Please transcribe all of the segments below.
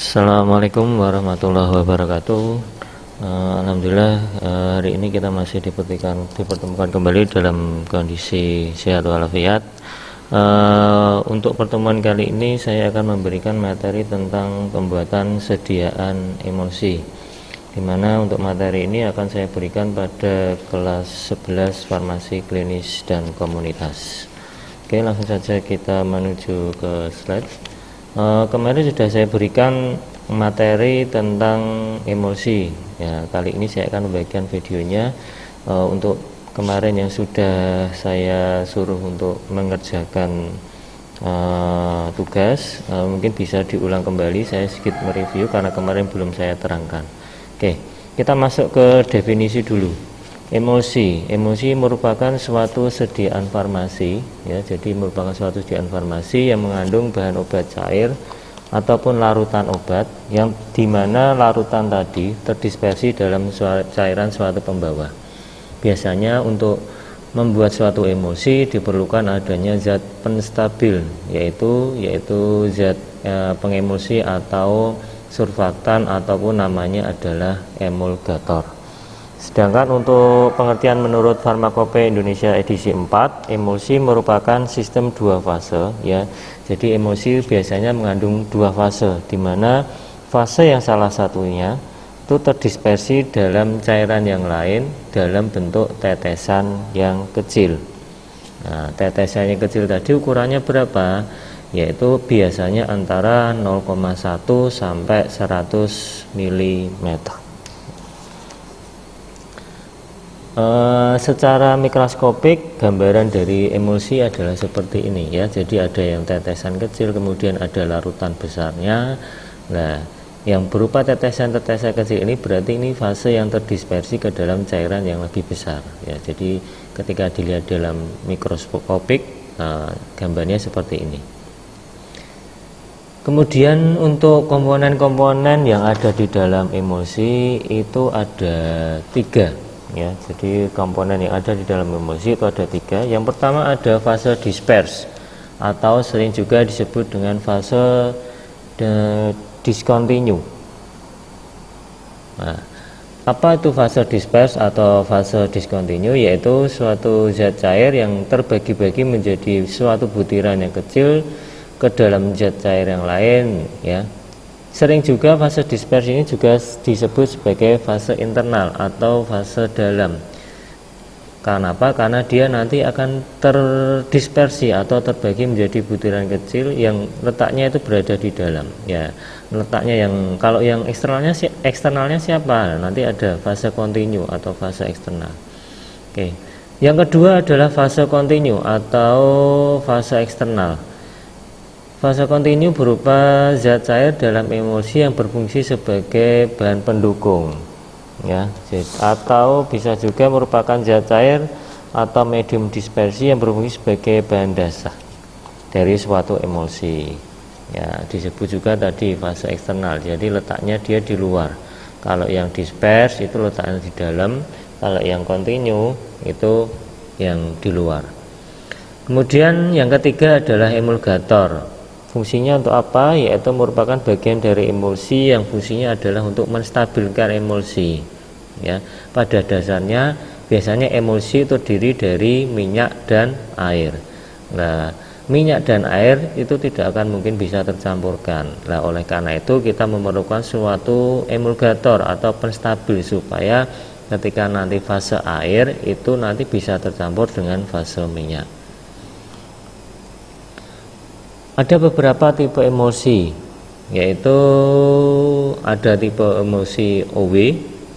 Assalamualaikum warahmatullahi wabarakatuh. Alhamdulillah, hari ini kita masih dipertemukan kembali dalam kondisi sehat walafiat. Untuk pertemuan kali ini saya akan memberikan materi tentang pembuatan sediaan emulsi, dimana untuk materi ini akan saya berikan pada kelas 11 farmasi klinis dan komunitas. Oke, langsung saja kita menuju ke slide. Kemarin sudah saya berikan materi tentang emulsi ya. Kali ini saya akan membagikan videonya. Untuk kemarin yang sudah saya suruh untuk mengerjakan tugas, mungkin bisa diulang kembali, saya sedikit mereview karena kemarin belum saya terangkan. Oke, kita masuk ke definisi dulu. Emulsi merupakan suatu sediaan farmasi ya, jadi merupakan suatu sediaan farmasi yang mengandung bahan obat cair ataupun larutan obat, yang dimana larutan tadi terdispersi dalam cairan suatu pembawa. Biasanya untuk membuat suatu emulsi diperlukan adanya zat penstabil, yaitu zat pengemulsi atau surfaktan, ataupun namanya adalah emulgator. Sedangkan untuk pengertian menurut Farmakope Indonesia edisi 4, emulsi merupakan sistem dua fase ya. Jadi emulsi biasanya mengandung dua fase, di mana fase yang salah satunya itu terdispersi dalam cairan yang lain dalam bentuk tetesan yang kecil. Nah, tetesan yang kecil tadi ukurannya berapa? Yaitu biasanya antara 0,1 sampai 100 mm. Secara mikroskopik gambaran dari emulsi adalah seperti ini ya. Jadi ada yang tetesan kecil, kemudian ada larutan besarnya. Nah, yang berupa tetesan-tetesan kecil ini berarti ini fase yang terdispersi ke dalam cairan yang lebih besar ya. Jadi ketika dilihat dalam mikroskopik, gambarnya seperti ini. Kemudian untuk komponen-komponen yang ada di dalam emulsi itu ada 3 ya. Jadi komponen yang ada di dalam emulsi itu ada 3. Yang pertama ada fase disperse, atau sering juga disebut dengan fase discontinue. Nah, apa itu fase disperse atau fase discontinue? Yaitu suatu zat cair yang terbagi-bagi menjadi suatu butiran yang kecil ke dalam zat cair yang lain ya. Sering juga fase dispersi ini juga disebut sebagai fase internal atau fase dalam. Karena apa? Karena dia nanti akan terdispersi atau terbagi menjadi butiran kecil yang letaknya itu berada di dalam. Ya, letaknya yang kalau yang eksternalnya siapa? Nanti ada fase kontinu atau fase eksternal. Oke. Yang kedua adalah fase kontinu atau fase eksternal. Fase kontinu berupa zat cair dalam emulsi yang berfungsi sebagai bahan pendukung ya, atau bisa juga merupakan zat cair atau medium dispersi yang berfungsi sebagai bahan dasar dari suatu emulsi ya. Disebut juga tadi fase eksternal, jadi letaknya dia di luar. Kalau yang disperse itu letaknya di dalam, kalau yang kontinu itu yang di luar. Kemudian yang ketiga adalah emulgator. Fungsinya untuk apa? Yaitu merupakan bagian dari emulsi yang fungsinya adalah untuk menstabilkan emulsi ya. Pada dasarnya biasanya emulsi itu terdiri dari minyak dan air. Nah, minyak dan air itu tidak akan mungkin bisa tercampurkan. Nah, oleh karena itu kita memerlukan suatu emulgator atau penstabil supaya ketika nanti fase air itu nanti bisa tercampur dengan fase minyak. Ada beberapa tipe emulsi, yaitu ada tipe emulsi OW,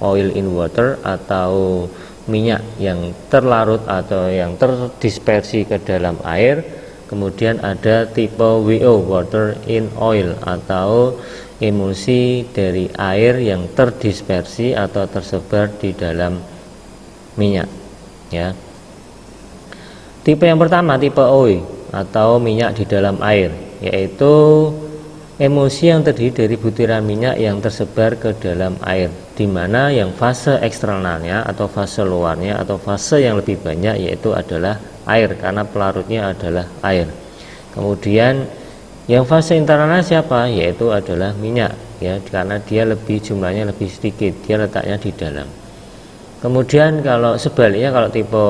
oil in water, atau minyak yang terlarut atau yang terdispersi ke dalam air. Kemudian ada tipe WO, water in oil, atau emulsi dari air yang terdispersi atau tersebar di dalam minyak ya. Tipe yang pertama, tipe OW atau minyak di dalam air, yaitu emulsi yang terdiri dari butiran minyak yang tersebar ke dalam air, di mana yang fase eksternalnya atau fase luarnya atau fase yang lebih banyak yaitu adalah air, karena pelarutnya adalah air. Kemudian yang fase internalnya siapa? Yaitu adalah minyak ya, karena dia jumlahnya lebih sedikit, dia letaknya di dalam. Kemudian kalau sebaliknya, kalau tipe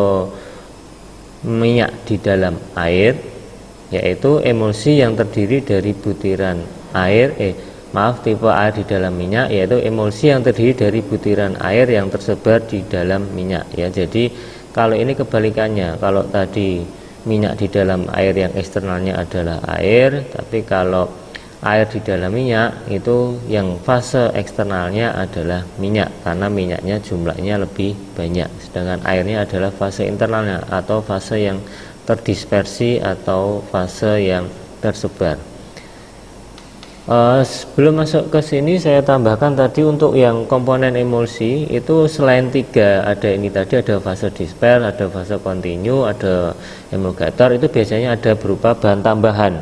minyak di dalam air, yaitu emulsi yang terdiri dari butiran air, tipe air di dalam minyak, yaitu emulsi yang terdiri dari butiran air yang tersebar di dalam minyak, ya. Jadi kalau ini kebalikannya, kalau tadi minyak di dalam air yang eksternalnya adalah air, tapi kalau air di dalam minyak itu yang fase eksternalnya adalah minyak, karena minyaknya jumlahnya lebih banyak, sedangkan airnya adalah fase internalnya atau fase yang terdispersi atau fase yang tersebar. Sebelum masuk ke sini saya tambahkan tadi untuk yang komponen emulsi itu selain 3 ada ini tadi, ada fase disper, ada fase kontinu, ada emulgator, itu biasanya ada berupa bahan tambahan,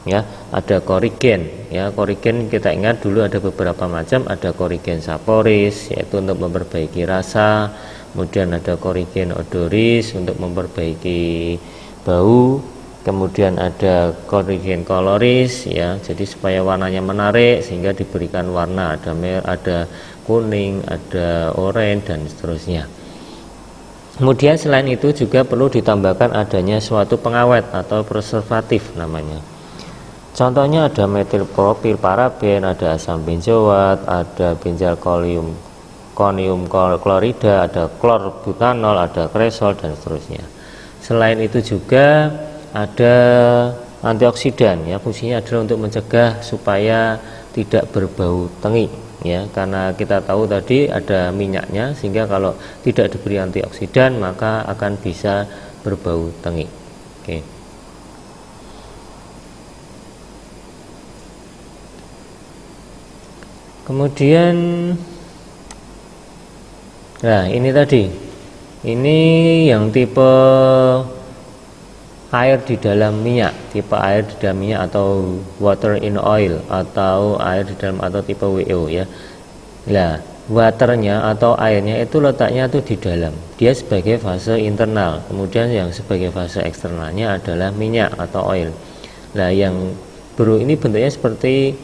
ya. Ada korigen, ya. Korigen kita ingat dulu ada beberapa macam, ada korigen saporis yaitu untuk memperbaiki rasa, kemudian ada korigen odoris untuk memperbaiki bau, kemudian ada korigen koloris, ya, jadi supaya warnanya menarik sehingga diberikan warna, ada merah, ada kuning, ada oranye dan seterusnya. Kemudian selain itu juga perlu ditambahkan adanya suatu pengawet atau preservatif namanya. Contohnya ada metilpropil paraben, ada asam benzoat, ada benzoyl konium klorida, ada klor butanol, ada kresol dan seterusnya. Selain itu juga ada antioksidan, ya, fungsinya adalah untuk mencegah supaya tidak berbau tengik, ya, karena kita tahu tadi ada minyaknya, sehingga kalau tidak diberi antioksidan maka akan bisa berbau tengik. Oke. Kemudian, nah ini tadi, ini yang tipe air di dalam minyak, tipe air di dalam minyak atau water in oil, atau air di dalam, atau tipe WO, ya. Nah, waternya atau airnya itu letaknya itu di dalam, dia sebagai fase internal. Kemudian yang sebagai fase eksternalnya adalah minyak atau oil. Nah, yang ini bentuknya seperti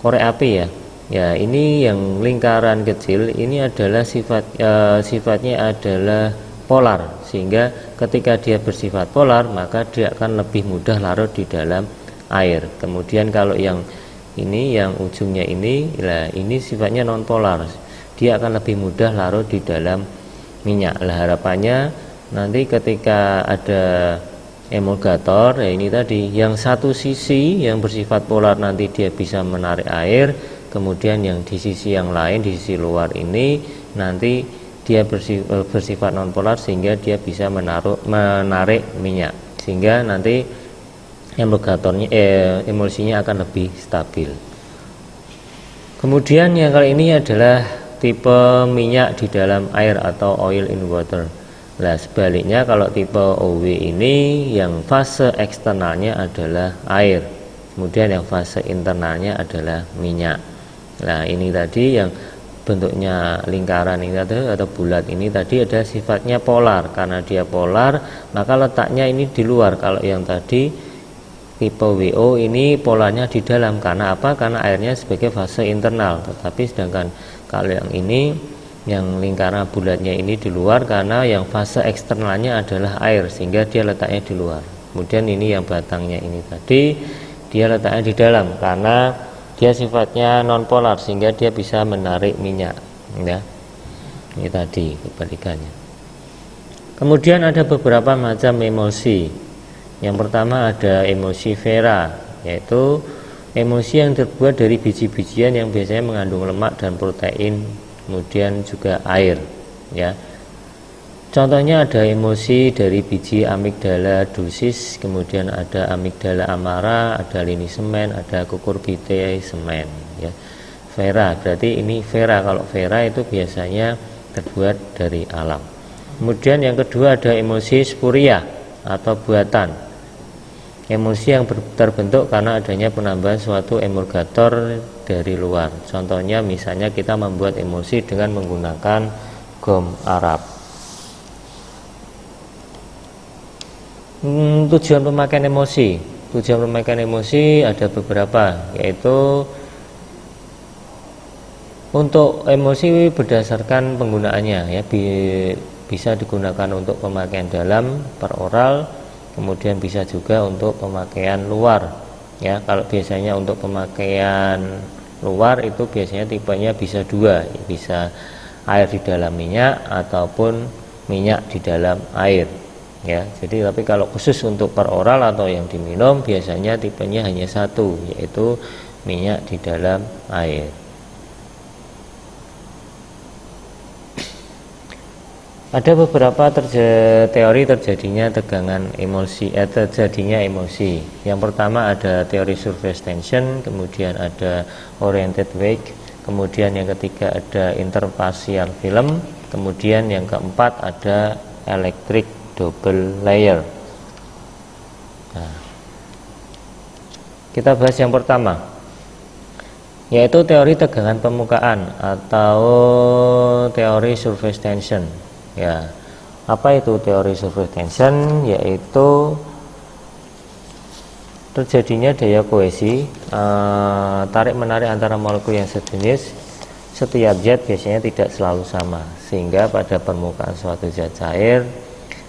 korek api, ya. Ya, ini yang lingkaran kecil ini adalah sifatnya adalah polar, sehingga ketika dia bersifat polar maka dia akan lebih mudah larut di dalam air. Kemudian kalau yang ini, yang ujungnya ini, nah ini sifatnya non polar, dia akan lebih mudah larut di dalam minyak. Lah harapannya nanti ketika ada emulgator, ya ini tadi, yang satu sisi yang bersifat polar nanti dia bisa menarik air, kemudian yang di sisi yang lain, di sisi luar ini nanti dia bersifat non polar, sehingga dia bisa menarik minyak, sehingga nanti emulgatornya emulsinya akan lebih stabil. Kemudian yang kali ini adalah tipe minyak di dalam air atau oil in water. Nah, sebaliknya kalau tipe OW ini yang fase eksternalnya adalah air, kemudian yang fase internalnya adalah minyak. Nah, ini tadi yang bentuknya lingkaran ini atau bulat ini tadi ada sifatnya polar. Karena dia polar, maka letaknya ini di luar. Kalau yang tadi tipe WO ini polarnya di dalam. Karena apa? Karena airnya sebagai fase internal. Tetapi sedangkan kalau yang ini, yang lingkaran bulatnya ini di luar, karena yang fase eksternalnya adalah air, sehingga dia letaknya di luar. Kemudian ini yang batangnya ini tadi dia letaknya di dalam, karena dia sifatnya non polar, sehingga dia bisa menarik minyak, ya. Ini tadi kebalikannya. Kemudian ada beberapa macam emulsi. Yang pertama ada emulsi Vera, yaitu emulsi yang terbuat dari biji-bijian yang biasanya mengandung lemak dan protein, kemudian juga air, ya. Contohnya ada emulsi dari biji amigdala dulcis, kemudian ada amigdala amara, ada lini semen, ada cucurbitae semen, ya. Vera, berarti ini Vera. Kalau Vera itu biasanya terbuat dari alam. Kemudian yang kedua ada emulsi spuria atau buatan. Emulsi yang terbentuk karena adanya penambahan suatu emulgator dari luar. Contohnya misalnya kita membuat emulsi dengan menggunakan gom Arab. Tujuan pemakaian emulsi. Tujuan pemakaian emulsi ada beberapa, yaitu Untuk emulsi berdasarkan penggunaannya ya, bisa digunakan untuk pemakaian dalam peroral, kemudian bisa juga untuk pemakaian luar ya. Kalau biasanya untuk pemakaian luar itu biasanya tipenya bisa dua, bisa air di dalam minyak ataupun minyak di dalam air ya. Jadi tapi kalau khusus untuk peroral atau yang diminum biasanya tipenya hanya satu, yaitu minyak di dalam air. Ada beberapa teori terjadinya tegangan emulsi, terjadinya emulsi. Yang pertama ada teori surface tension, kemudian ada oriented wake, kemudian yang ketiga ada interfacial film, kemudian yang keempat ada electric double layer. Nah, kita bahas yang pertama, yaitu teori tegangan permukaan atau teori surface tension. Ya, apa itu teori surface tension? Yaitu terjadinya daya kohesi, tarik menarik antara molekul yang sejenis. Setiap zat biasanya tidak selalu sama, sehingga pada permukaan suatu zat cair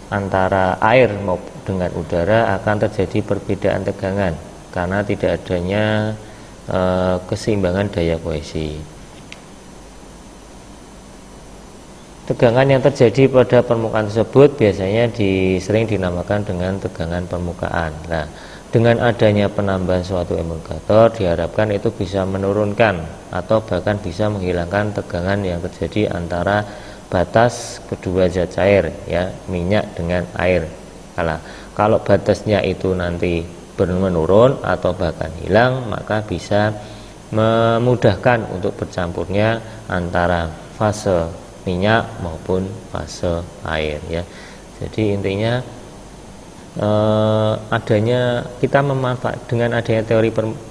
antara air maupun dengan udara akan terjadi perbedaan tegangan karena tidak adanya keseimbangan daya kohesi. Tegangan yang terjadi pada permukaan tersebut biasanya sering dinamakan dengan tegangan permukaan. Nah, dengan adanya penambahan suatu emulgator diharapkan itu bisa menurunkan atau bahkan bisa menghilangkan tegangan yang terjadi antara batas kedua zat cair ya, minyak dengan air. Kalau batasnya itu nanti menurun atau bahkan hilang, maka bisa memudahkan untuk bercampurnya antara fase minyak maupun fase air ya. Jadi intinya adanya kita dengan adanya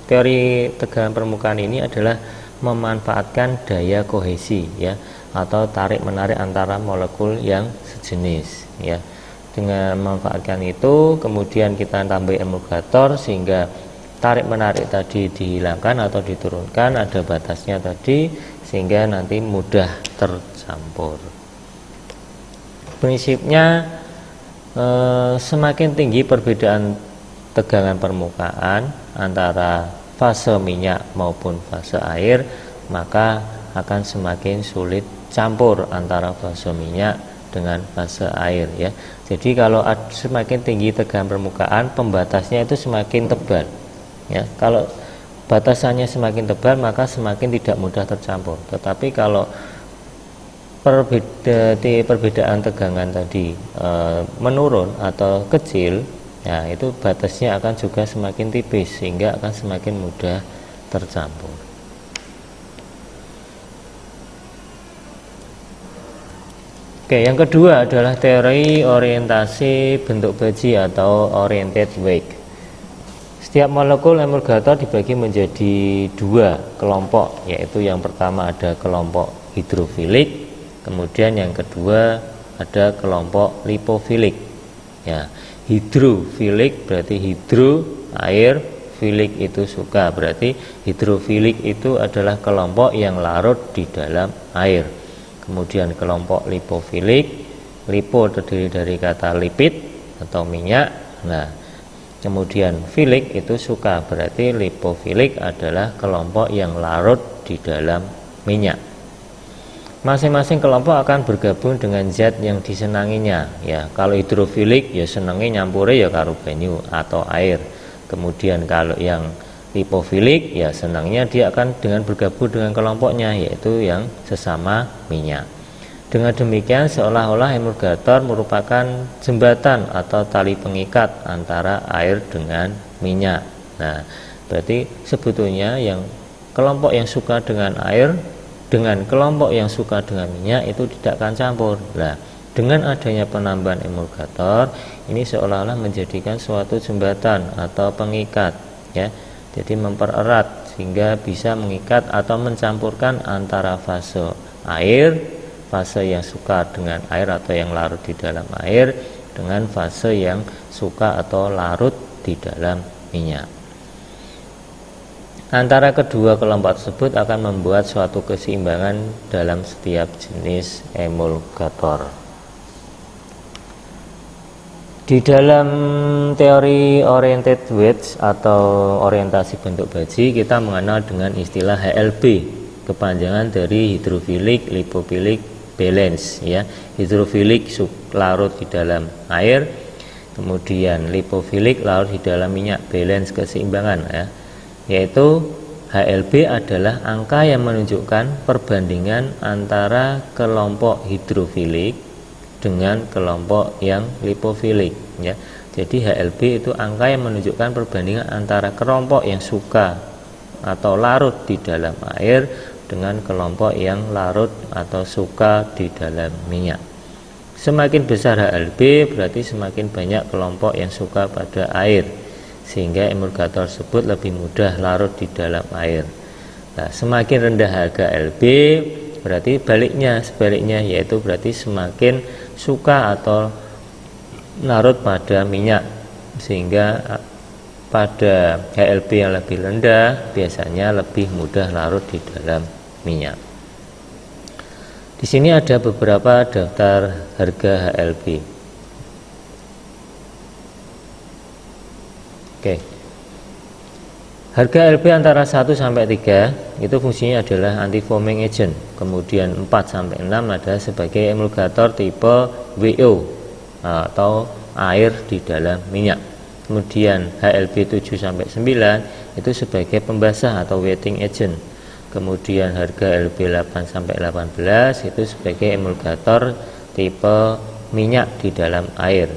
teori tegangan permukaan ini adalah memanfaatkan daya kohesi ya, atau tarik menarik antara molekul yang sejenis ya. Dengan memanfaatkan itu kemudian kita tambah emulgator sehingga tarik menarik tadi dihilangkan atau diturunkan, ada batasnya tadi sehingga nanti mudah tercampur. Prinsipnya semakin tinggi perbedaan tegangan permukaan antara fase minyak maupun fase air, maka akan semakin sulit campur antara fase minyak dengan fase air ya. Jadi kalau semakin tinggi tegangan permukaan, pembatasnya itu semakin tebal ya. Kalau batasannya semakin tebal maka semakin tidak mudah tercampur. Tetapi kalau perbedaan tegangan tadi menurun atau kecil, ya itu batasnya akan juga semakin tipis sehingga akan semakin mudah tercampur. Oke, yang kedua adalah teori orientasi bentuk baji atau oriented wake. Setiap molekul emulgator dibagi menjadi dua kelompok, yaitu yang pertama ada kelompok hidrofilik, kemudian yang kedua ada kelompok lipofilik. Ya, hidrofilik berarti hidro air, filik itu suka, berarti hidrofilik itu adalah kelompok yang larut di dalam air. Kemudian kelompok lipofilik, lipo terdiri dari kata lipid atau minyak. Nah, kemudian filik itu suka, berarti lipofilik adalah kelompok yang larut di dalam minyak. Masing-masing kelompok akan bergabung dengan zat yang disenanginya. Ya, kalau hidrofilik ya senangnya nyampure ya karo banyu atau air. Kemudian kalau yang lipofilik ya senangnya dia akan dengan bergabung dengan kelompoknya, yaitu yang sesama minyak. Dengan demikian seolah-olah emulgator merupakan jembatan atau tali pengikat antara air dengan minyak. Nah, berarti sebetulnya yang kelompok yang suka dengan air dengan kelompok yang suka dengan minyak itu tidak akan campur. Nah, dengan adanya penambahan emulgator ini seolah-olah menjadikan suatu jembatan atau pengikat ya. Jadi mempererat sehingga bisa mengikat atau mencampurkan antara fase air, fase yang suka dengan air atau yang larut di dalam air, dengan fase yang suka atau larut di dalam minyak. antara kedua kelompok tersebut akan membuat suatu keseimbangan dalam setiap jenis emulgator. Di dalam teori oriented weights atau orientasi bentuk baji, kita mengenal dengan istilah HLB, kepanjangan dari hidrofilik lipofilik balance, ya. Hidrofilik larut di dalam air, kemudian lipofilik larut di dalam minyak, balance keseimbangan, ya. Yaitu HLB adalah angka yang menunjukkan perbandingan antara kelompok hidrofilik dengan kelompok yang lipofilik, ya. Jadi HLB itu angka yang menunjukkan perbandingan antara kelompok yang suka atau larut di dalam air dengan kelompok yang larut atau suka di dalam minyak. Semakin besar HLB berarti semakin banyak kelompok yang suka pada air, sehingga emulgator tersebut lebih mudah larut di dalam air. Nah, semakin rendah harga HLB berarti sebaliknya, yaitu berarti semakin suka atau larut pada minyak, sehingga pada HLB yang lebih rendah biasanya lebih mudah larut di dalam minyak. Di sini ada beberapa daftar harga HLB. Oke. Harga HLB antara 1 sampai 3 itu fungsinya adalah anti foaming agent. Kemudian 4 sampai 6 adalah sebagai emulgator tipe WO atau air di dalam minyak. Kemudian HLB 7 sampai 9 itu sebagai pembasah atau wetting agent. Kemudian harga HLB 8 sampai 18 itu sebagai emulgator tipe minyak di dalam air,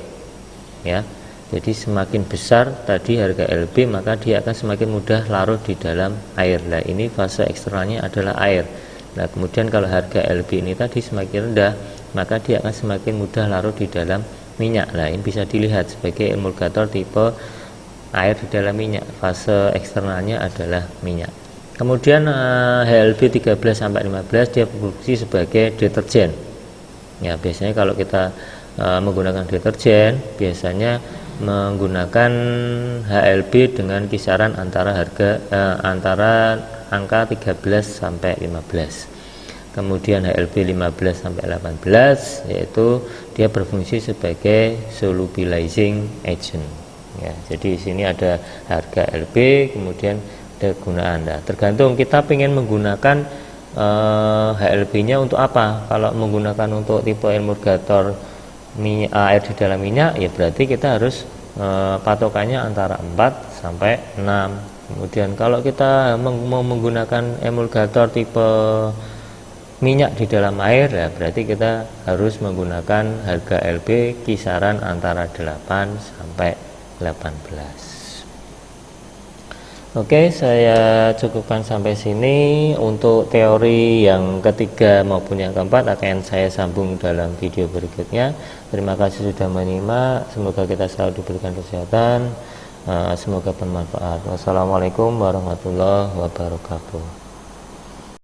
ya. Jadi semakin besar tadi harga HLB, maka dia akan semakin mudah larut di dalam air. Nah, ini fase eksternalnya adalah air. Nah, kemudian kalau harga HLB ini tadi semakin rendah, maka dia akan semakin mudah larut di dalam minyak. Nah, ini bisa dilihat sebagai emulgator tipe air di dalam minyak. Fase eksternalnya adalah minyak. Kemudian HLB 13 sampai 15 dia berfungsi sebagai deterjen. Ya, biasanya kalau kita menggunakan deterjen biasanya menggunakan HLB dengan kisaran antara angka 13 sampai 15. Kemudian HLB 15 sampai 18 yaitu dia berfungsi sebagai solubilizing agent, ya. Jadi di sini ada harga HLB, kemudian ada kegunaan. Nah, tergantung kita ingin menggunakan HLB-nya untuk apa. Kalau menggunakan untuk tipe emulgator air di dalam minyak, ya berarti kita harus patokannya antara 4 sampai 6. Kemudian kalau kita mau menggunakan emulgator tipe minyak di dalam air, ya berarti kita harus menggunakan harga HLB kisaran antara 8 sampai 18. Oke, saya cukupkan sampai sini. Untuk teori yang ketiga maupun yang keempat akan saya sambung dalam video berikutnya. Terima kasih sudah menyimak. Semoga kita selalu diberikan kesehatan. Semoga bermanfaat. Wassalamualaikum warahmatullahi wabarakatuh.